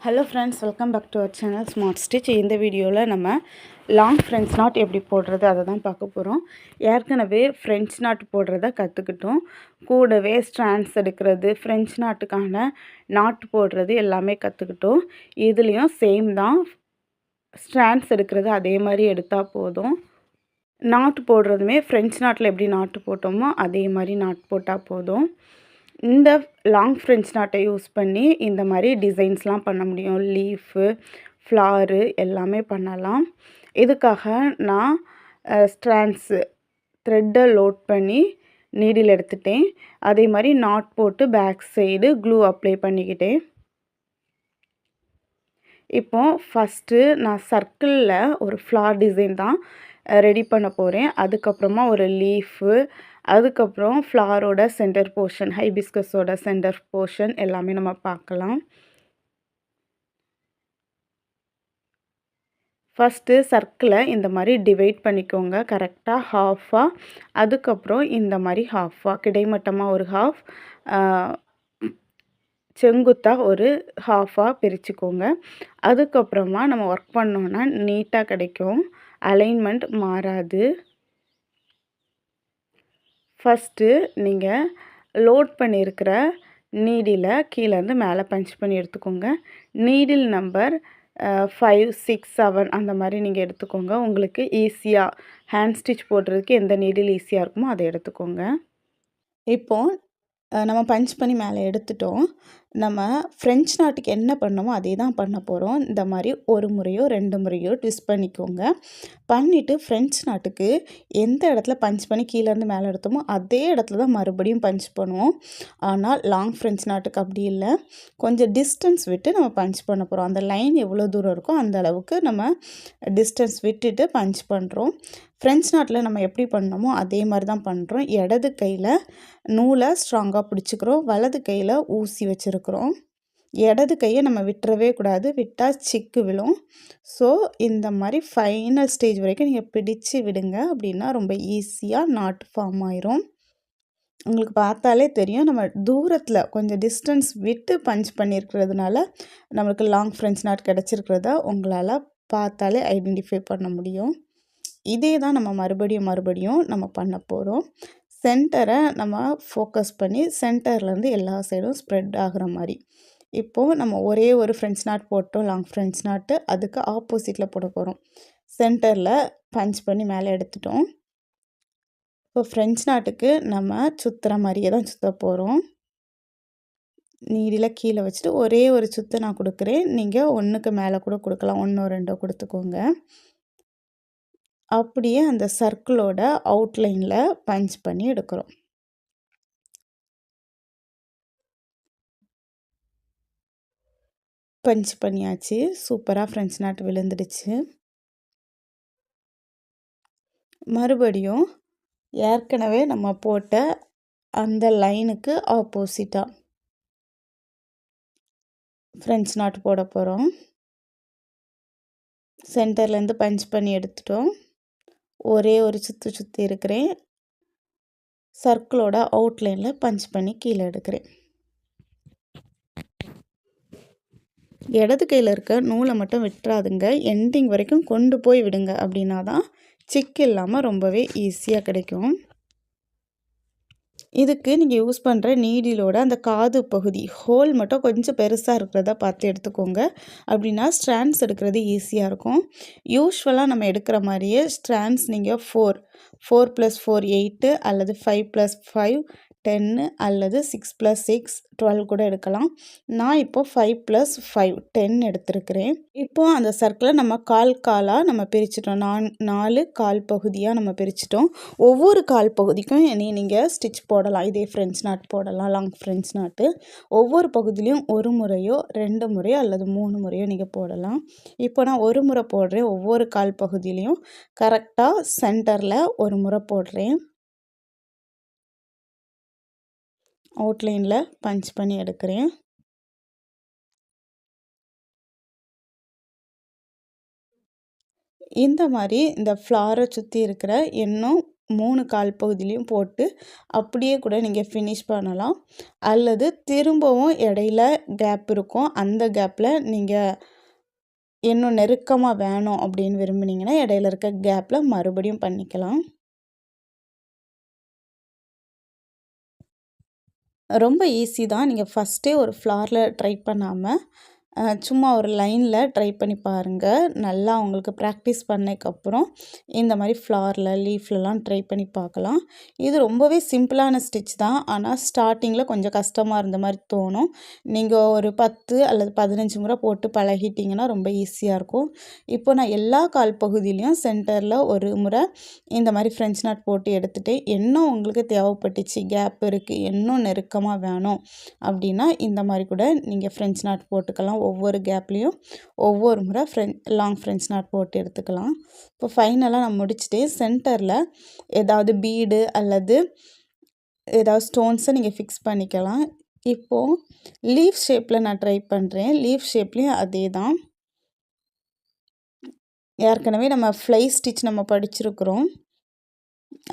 Hello friends, welcome back to our channel smart stitch. இந்த வீடியோவில் நம்ம லாங் ஃப்ரெஞ்ச் நாட் எப்படி போடுறது அதை தான் பார்க்க போகிறோம். ஏற்கனவே ஃப்ரெஞ்ச் நாட் போடுறத கற்றுக்கிட்டோம். கூடவே ஸ்ட்ராண்ட்ஸ் எடுக்கிறது, ஃப்ரெஞ்ச் நாட்டுக்கான நாட் போடுறது எல்லாமே கற்றுக்கிட்டோம். இதுலேயும் சேம் தான். ஸ்ட்ராண்ட்ஸ் எடுக்கிறது அதே மாதிரி எடுத்தால் போதும். நாட்டு போடுறதுமே ஃப்ரெஞ்ச் நாட்டில் எப்படி நாட்டு போட்டோமோ அதே மாதிரி நாட் போட்டால் போதும். இந்த லாங் ஃப்ரெஞ்ச் நாட்டை யூஸ் பண்ணி இந்த மாதிரி டிசைன்ஸ்லாம் பண்ண முடியும். லீஃபு, ஃப்ளாரு எல்லாமே பண்ணலாம். இதுக்காக நான் ஸ்ட்ராண்ட்ஸு த்ரெட்டை லோட் பண்ணி நீடில் எடுத்துட்டேன். அதே மாதிரி நாட் போட்டு பேக் சைடு க்ளூ அப்ளை பண்ணிக்கிட்டேன். இப்போது ஃபஸ்ட்டு நான் சர்க்கிளில் ஒரு ஃப்ளார் டிசைன் தான் ரெடி பண்ண போகிறேன். அதுக்கப்புறமா ஒரு லீஃபு, அதுக்கப்புறம் ஃப்ளாரோட சென்டர் போர்ஷன், ஹைபிஸ்கஸோட சென்டர் போர்ஷன் எல்லாமே நம்ம பார்க்கலாம். ஃபஸ்ட்டு சர்க்கிளை இந்த மாதிரி டிவைட் பண்ணிக்கோங்க கரெக்டாக ஹாஃபாக. அதுக்கப்புறம் இந்த மாதிரி ஹாஃபாக கிடைமட்டமாக ஒரு ஹாஃப், செங்குத்தாக ஒரு ஹாஃபாக பிரிச்சுக்கோங்க. அதுக்கப்புறமா நம்ம ஒர்க் பண்ணோன்னா நீட்டாக கிடைக்கும், அலைன்மெண்ட் மாறாது. ஃபஸ்ட்டு நீங்கள் லோட் பண்ணியிருக்கிற நீடில் கீழேருந்து மேலே பஞ்ச் பண்ணி எடுத்துக்கோங்க. நீடில் நம்பர் 5, 6, 7 அந்த மாதிரி நீங்கள் எடுத்துக்கோங்க. உங்களுக்கு ஈஸியாக ஹேண்ட் ஸ்டிச் போடுறதுக்கு எந்த நீடில் ஈஸியாக இருக்குமோ அதை எடுத்துக்கோங்க. இப்போது நம்ம பஞ்ச் பண்ணி மேலே எடுத்துட்டோம். நம்ம ஃப்ரெஞ்ச் நாட்டுக்கு என்ன பண்ணோமோ அதே தான் பண்ண போகிறோம். இந்த மாதிரி ஒரு முறையோ 2 முறையோ ட்விஸ்ட் பண்ணிக்கோங்க. பண்ணிவிட்டு ஃப்ரெஞ்ச் நாட்டுக்கு எந்த இடத்துல பஞ்ச் பண்ணி கீழேருந்து மேலே எடுத்தோமோ அதே இடத்துல தான் மறுபடியும் பஞ்ச் பண்ணுவோம். ஆனால் லாங் ஃப்ரெஞ்ச் நாட்டுக்கு அப்படி இல்லை, கொஞ்சம் டிஸ்டன்ஸ் விட்டு நம்ம பஞ்ச் பண்ண போகிறோம். அந்த லைன் எவ்வளோ தூரம் இருக்கோ அந்த அளவுக்கு நம்ம டிஸ்டன்ஸ் விட்டுட்டு பஞ்ச் பண்ணுறோம். ஃப்ரெஞ்ச் நாட்டில் நம்ம எப்படி பண்ணோமோ அதே மாதிரி தான் பண்ணுறோம். இடது கையில் நூலை ஸ்ட்ராங்காக பிடிச்சிக்கிறோம், வலது கையில் ஊசி வச்சுருக்குறோம். இடது கையை நம்ம விட்டுறவே கூடாது, விட்டால் சிக்கு விழும். ஸோ இந்த மாதிரி ஃபைனல் ஸ்டேஜ் வரைக்கும் நீங்கள் பிடிச்சு விடுங்க. அப்படின்னா ரொம்ப ஈஸியாக நாட் ஃபார்ம் ஆயிரும். உங்களுக்கு பார்த்தாலே தெரியும், நம்ம தூரத்தில் கொஞ்சம் டிஸ்டன்ஸ் விட்டு பஞ்ச் பண்ணியிருக்கிறதுனால நம்மளுக்கு லாங் ஃப்ரெஞ்ச் நாட் கிடச்சிருக்கிறத உங்களால் பார்த்தாலே ஐடென்டிஃபை பண்ண முடியும். இதே தான் நம்ம மறுபடியும் நம்ம பண்ண போகிறோம். சென்டரை நம்ம ஃபோக்கஸ் பண்ணி சென்டர்லேருந்து எல்லா சைடும் ஸ்ப்ரெட் ஆகிற மாதிரி. இப்போது நம்ம ஒரே ஒரு ஃப்ரெஞ்ச் நாட் போட்டோம், லாங் ஃப்ரெஞ்ச் நாட்டு. அதுக்கு ஆப்போசிட்டில் போட போகிறோம். சென்டரில் பஞ்ச் பண்ணி மேலே எடுத்துட்டோம். இப்போ ஃப்ரெஞ்ச் நாட்டுக்கு நம்ம சுற்றுற மாதிரியே தான் சுற்ற போகிறோம். நீடில் கீழே வச்சுட்டு ஒரே ஒரு சுற்று நான் கொடுக்குறேன். நீங்கள் 1க்கு மேலே கூட கொடுக்கலாம், 1 2 கொடுத்துக்கோங்க. அப்படியே அந்த சர்க்கிளோட அவுட்லைனில் பஞ்ச் பண்ணி எடுக்கிறோம். பஞ்ச் பண்ணியாச்சு. சூப்பராக ஃப்ரெஞ்ச் நாட் விழுந்துடுச்சு. மறுபடியும் ஏற்கனவே நம்ம போட்ட அந்த லைனுக்கு ஆப்போசிட்டாக ஃப்ரெஞ்ச் நாட் போட போகிறோம். சென்டர்லேருந்து பஞ்ச் பண்ணி எடுத்துட்டோம். ஒரே ஒரு சுற்றி இருக்கிறேன். சர்க்கிளோட அவுட்லைனில் பஞ்ச் பண்ணி கீழே எடுக்கிறேன். இடது கையில் இருக்க நூலை மட்டும் விட்டுறாதுங்க, எண்டிங் வரைக்கும் கொண்டு போய் விடுங்க. அப்படின்னா தான் சிக்கு இல்லாமல் ரொம்பவே ஈஸியாக கிடைக்கும். இதுக்கு நீங்கள் யூஸ் பண்ணுற நீடிலோட அந்த காது பகுதி ஹோல் மட்டும் கொஞ்சம் பெருசாக இருக்கிறதா பார்த்து எடுத்துக்கோங்க. அப்படின்னா ஸ்ட்ராண்ட்ஸ் எடுக்கிறது ஈஸியாக இருக்கும். யூஸ்வலாக நம்ம எடுக்கிற மாதிரியே ஸ்ட்ராண்ட்ஸ் நீங்கள் 4 + 4 8 அல்லது 5 + 5 10 அல்லது 6 + 6 12 கூட எடுக்கலாம். நான் இப்போது 5 + 5 10 எடுத்துருக்கிறேன். இப்போது அந்த சர்க்கிளை நம்ம காலாக நம்ம பிரிச்சிட்டோம். 4 கால் பகுதியாக நம்ம பிரிச்சிட்டோம். ஒவ்வொரு கால் பகுதிக்கும் நீங்கள் ஸ்டிச் போடலாம். இதே ஃப்ரெஞ்ச் நாட் போடலாம், லாங் ஃப்ரெஞ்ச் நாட்டு. ஒவ்வொரு பகுதியிலையும் 1 முறையோ 2 முறையோ அல்லது 3 முறையோ நீங்கள் போடலாம். இப்போ நான் 1 முறை போடுறேன். ஒவ்வொரு கால் பகுதியிலையும் கரெக்டாக சென்டரில் 1 முறை போடுறேன். அவுட்லைனில் பஞ்ச் பண்ணி எடுக்கிறேன். இந்த மாதிரி இந்த ஃப்ளாரை சுற்றி இருக்கிற இன்னும் 3 கால் பகுதியிலையும் போட்டு அப்படியே கூட நீங்கள் ஃபினிஷ் பண்ணலாம். அல்லது திரும்பவும் இடையில கேப் இருக்கும். அந்த கேப்பில் நீங்கள் இன்னும் நெருக்கமாக வேணும் அப்படின்னு விரும்புனீங்கன்னா இடையில இருக்க கேப்பில் மறுபடியும் பண்ணிக்கலாம். ரொம்ப ஈஸி தான். நீங்கள் ஃபஸ்ட்டே ஒரு ஃப்ளாரில் ட்ரை பண்ணாம, சும்மா ஒரு லைனில் ட்ரை பண்ணி பாருங்க. நல்லா உங்களுக்கு ப்ராக்டிஸ் பண்ணதுக்கப்புறம் இந்த மாதிரி ஃப்ளாரில், லீஃப்லலாம் ட்ரை பண்ணி பார்க்கலாம். இது ரொம்பவே சிம்பிளான ஸ்டிச் தான். ஆனால் ஸ்டார்ட்டிங்கில் கொஞ்சம் கஷ்டமாக இருந்த மாதிரி தோணும். நீங்கள் ஒரு 10 அல்லது 15 முறை போட்டு பழகிட்டிங்கன்னா ரொம்ப ஈஸியாக இருக்கும். இப்போ நான் எல்லா கால் பகுதியிலையும் சென்டரில் ஒரு முறை இந்த மாதிரி ஃப்ரெஞ்ச் நாட் போட்டு எடுத்துட்டு, இன்னும் உங்களுக்கு தேவைப்பட்டுச்சு, கேப் இருக்குது, இன்னும் நெருக்கமாக வேணும் அப்படின்னா இந்த மாதிரி கூட நீங்கள் ஃப்ரெஞ்ச் நாட் போட்டுக்கலாம். ஒவ்வொரு கேப்லேயும் ஒவ்வொரு முறை லாங் ஃப்ரெஞ்ச் நாட் போட்டு எடுத்துக்கலாம். இப்போ ஃபைனலாக நான் முடிச்சுட்டு சென்டரில் ஏதாவது பீடு அல்லது ஏதாவது ஸ்டோன்ஸை நீங்கள் ஃபிக்ஸ் பண்ணிக்கலாம். இப்போது லீஃப் ஷேப்பில் நான் ட்ரை பண்ணுறேன். லீஃப் ஷேப்லேயும் அதே தான். ஏற்கனவே நம்ம ஃப்ளை ஸ்டிச் நம்ம படிச்சிருக்கிறோம்.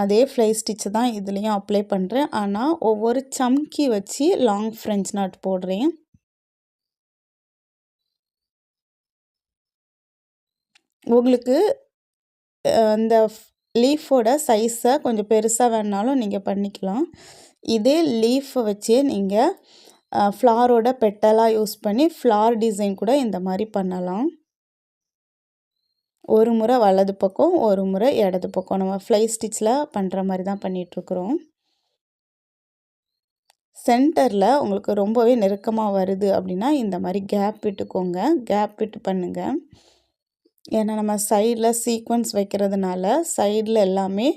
அதே ஃப்ளை ஸ்டிச் தான் இதுலேயும் அப்ளை பண்ணுறேன். ஆனால் ஒவ்வொரு சம்கி வச்சு லாங் ஃப்ரெஞ்ச் நாட் போடுறேன். உங்களுக்கு அந்த லீஃபோட சைஸை கொஞ்சம் பெருசாக வேணுனாலும் நீங்கள் பண்ணிக்கலாம். இதே லீஃபை வச்சே நீங்கள் ஃப்ளாரோட பெட்டலாக யூஸ் பண்ணி ஃப்ளார் டிசைன் கூட இந்த மாதிரி பண்ணலாம். ஒரு முறை வலது பக்கம், ஒரு முறை இடது பக்கம். நம்ம ஃப்ளை ஸ்டிச்சில் பண்ணுற மாதிரி தான் பண்ணிகிட்ருக்குறோம். சென்டரில் உங்களுக்கு ரொம்பவே நெருக்கமாக வருது அப்படின்னா இந்த மாதிரி கேப் விட்டுக்கோங்க. கேப் விட்டு பண்ணுங்கள். ஏன்னா நம்ம சைடில் சீக்வன்ஸ் வைக்கிறதுனால சைடில் எல்லாமே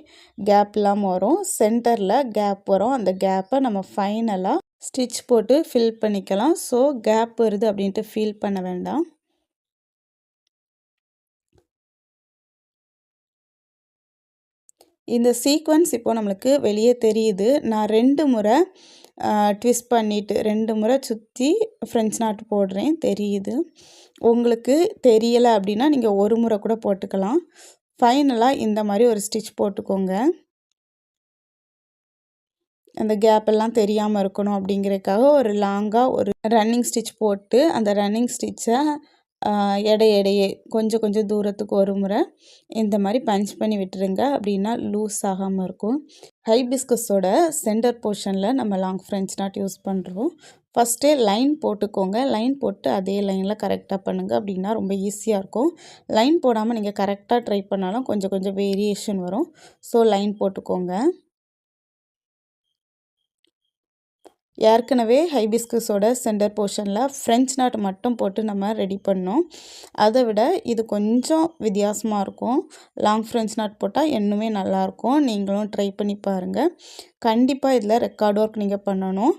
கேப் இல்லாமல் வரும். சென்டரில் கேப் வரும். அந்த கேப்பை நம்ம ஃபைனலாக ஸ்டிச் போட்டு ஃபில் பண்ணிக்கலாம். ஸோ கேப் வருது அப்படின்ட்டு ஃபீல் பண்ண வேண்டாம். இந்த சீக்வன்ஸ் இப்போ நம்மளுக்கு வெளியே தெரியுது. நான் 2 முறை ட்விஸ்ட் பண்ணிவிட்டு 2 முறை சுற்றி ஃப்ரெஞ்ச் நாட் போடுறேன், தெரியுது. உங்களுக்கு தெரியலை அப்படின்னா நீங்கள் ஒரு முறை கூட போட்டுக்கலாம். ஃபைனலாக இந்த மாதிரி ஒரு ஸ்டிச் போட்டுக்கோங்க. அந்த கேப் எல்லாம் தெரியாமல் இருக்கணும் அப்படிங்கிறதுக்காக ஒரு லாங்காக ஒரு ரன்னிங் ஸ்டிச் போட்டு அந்த ரன்னிங் ஸ்டிச்சை இடையே கொஞ்சம் கொஞ்சம் தூரத்துக்கு ஒரு முறை இந்த மாதிரி பஞ்ச் பண்ணி விட்டுருங்க. அப்படின்னா லூஸ் ஆகாமல் இருக்கும். ஹைபிஸ்கஸோட சென்டர் போர்ஷனில் நம்ம லாங் ஃப்ரெஞ்ச் நாட் யூஸ் பண்ணுறோம். ஃபஸ்ட்டே லைன் போட்டுக்கோங்க. லைன் போட்டு அதே லைனில் கரெக்டாக பண்ணுங்கள். அப்படின்னா ரொம்ப ஈஸியாக இருக்கும். லைன் போடாமல் நீங்கள் கரெக்டாக ட்ரை பண்ணாலும் கொஞ்சம் கொஞ்சம் வேரியேஷன் வரும். ஸோ லைன் போட்டுக்கோங்க. ஏற்கனவே ஹைபிஸ்கஸோட சென்டர் போர்ஷனில் ஃப்ரெஞ்ச் நாட் மட்டும் போட்டு நம்ம ரெடி பண்ணோம். அதை விட இது கொஞ்சம் வித்தியாசமாக இருக்கும். லாங் ஃப்ரெஞ்ச் நாட் போட்டால் இன்னுமே நல்லாயிருக்கும். நீங்களும் ட்ரை பண்ணி பாருங்கள். கண்டிப்பாக இதில் ரெக்கார்ட் ஒர்க் நீங்கள் பண்ணணும்.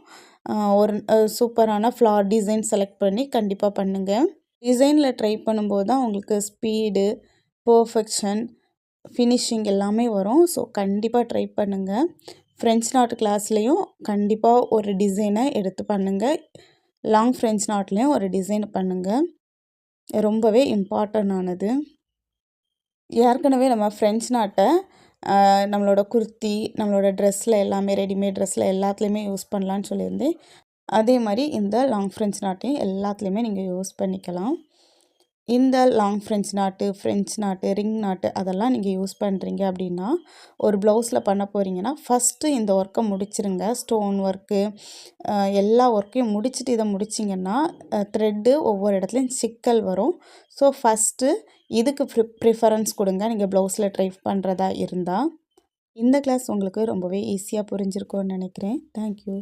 ஒரு சூப்பரான ஃப்ளார் டிசைன் செலக்ட் பண்ணி கண்டிப்பாக பண்ணுங்கள். டிசைனில் ட்ரை பண்ணும்போது தான் உங்களுக்கு ஸ்பீடு, பர்ஃபெக்ஷன், ஃபினிஷிங் எல்லாமே வரும். ஸோ கண்டிப்பாக ட்ரை பண்ணுங்கள். ஃப்ரெஞ்ச் நாட் கிளாஸ்லேயும் கண்டிப்பாக ஒரு டிசைனை எடுத்து பண்ணுங்கள். லாங் ஃப்ரெஞ்ச் நாட்லேயும் ஒரு டிசைன் பண்ணுங்கள். ரொம்பவே இம்பார்ட்டன்ட் ஆனது. ஏற்கனவே நம்ம ஃப்ரெஞ்ச் நாட்டை நம்மளோட குர்த்தி, நம்மளோட ட்ரெஸ்ஸில் எல்லாமே ரெடிமேட் ட்ரெஸ்ஸில் எல்லாத்துலேயுமே யூஸ் பண்ணலான்னு சொல்லியிருந்தேன். அதே மாதிரி இந்த லாங் ஃப்ரெஞ்ச் நாட்டையும் எல்லாத்துலேயுமே நீங்கள் யூஸ் பண்ணிக்கலாம். இந்த லாங் ஃப்ரெஞ்ச் நாட்டு, ஃப்ரெஞ்ச் நாட்டு, ரிங் நாட்டு அதெல்லாம் நீங்கள் யூஸ் பண்ணுறீங்க அப்படின்னா ஒரு ப்ளவுஸில் பண்ண போகிறீங்கன்னா ஃபஸ்ட்டு இந்த ஒர்க்கை முடிச்சிருங்க. ஸ்டோன் ஒர்க்கு எல்லா ஒர்க்கையும் முடிச்சுட்டு இதை முடிச்சிங்கன்னா த்ரெட்டு ஒவ்வொரு இடத்துலையும் சிக்கல் வரும். ஸோ ஃபஸ்ட்டு இதுக்கு ப்ரிஃபரன்ஸ் கொடுங்க நீங்கள் ப்ளவுஸில் ட்ரை பண்ணுறதா இருந்தால். இந்த கிளாஸ் உங்களுக்கு ரொம்பவே ஈஸியாக புரிஞ்சிருக்கும்னு நினைக்கிறேன். தேங்க்யூ.